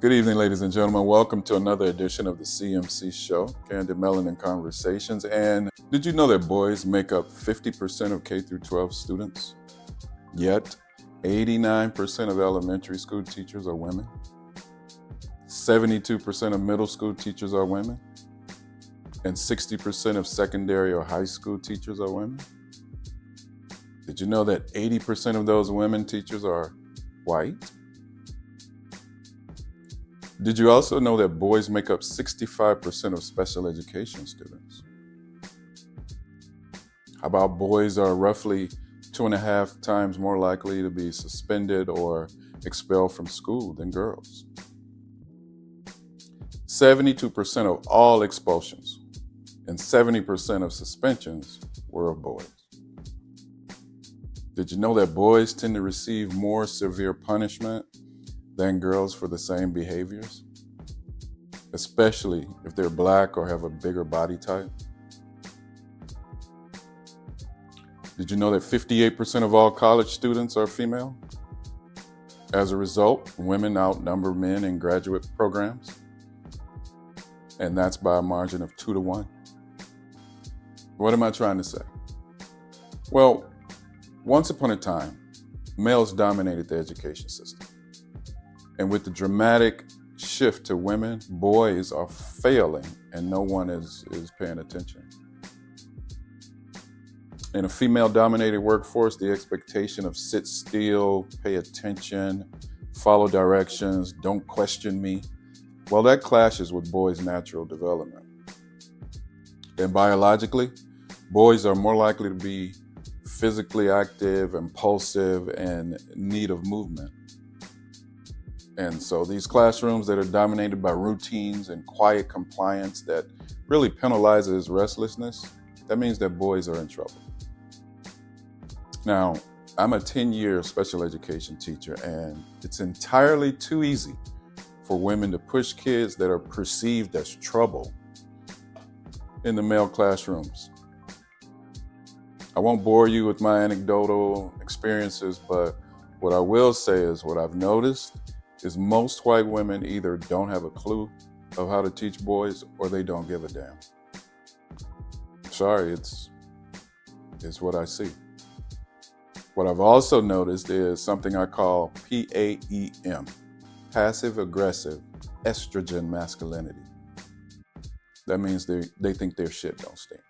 Good evening, ladies and gentlemen. Welcome to another edition of the CMC Show, Candid Melanin Conversations. And did you know that boys make up 50% of K through 12 students? Yet, 89% of elementary school teachers are women. 72% of middle school teachers are women. And 60% of secondary or high school teachers are women. Did you know that 80% of those women teachers are white? Did you also know that boys make up 65% of special education students? How about boys are roughly 2.5 times more likely to be suspended or expelled from school than girls? 72% of all expulsions and 70% of suspensions were of boys. Did you know that boys tend to receive more severe punishment than girls for the same behaviors, especially if they're Black or have a bigger body type? Did you know that 58% of all college students are female? As a result, women outnumber men in graduate programs, and that's by a margin of 2-1. What am I trying to say? Well, once upon a time, males dominated the education system. And with the dramatic shift to women, boys are failing and no one is paying attention. In a female-dominated workforce, the expectation of sit still, pay attention, follow directions, don't question me, well, that clashes with boys' natural development. And biologically, boys are more likely to be physically active, impulsive, and in need of movement. And so these classrooms that are dominated by routines and quiet compliance that really penalizes restlessness, that means that boys are in trouble. Now, I'm a 10-year special education teacher, and it's entirely too easy for women to push kids that are perceived as trouble in the male classrooms. I won't bore you with my anecdotal experiences, but what I will say is what I've noticed is most white women either don't have a clue of how to teach boys or they don't give a damn. Sorry, it's what I see. What I've also noticed is something I call PAEM, passive aggressive estrogen masculinity. That means they think their shit don't stink.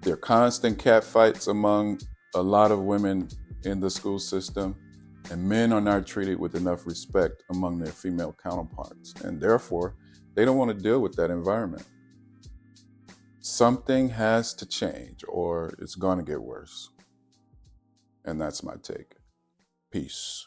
There are constant catfights among a lot of women in the school system, and men are not treated with enough respect among their female counterparts, and therefore, they don't want to deal with that environment. Something has to change, or it's going to get worse. And that's my take. Peace.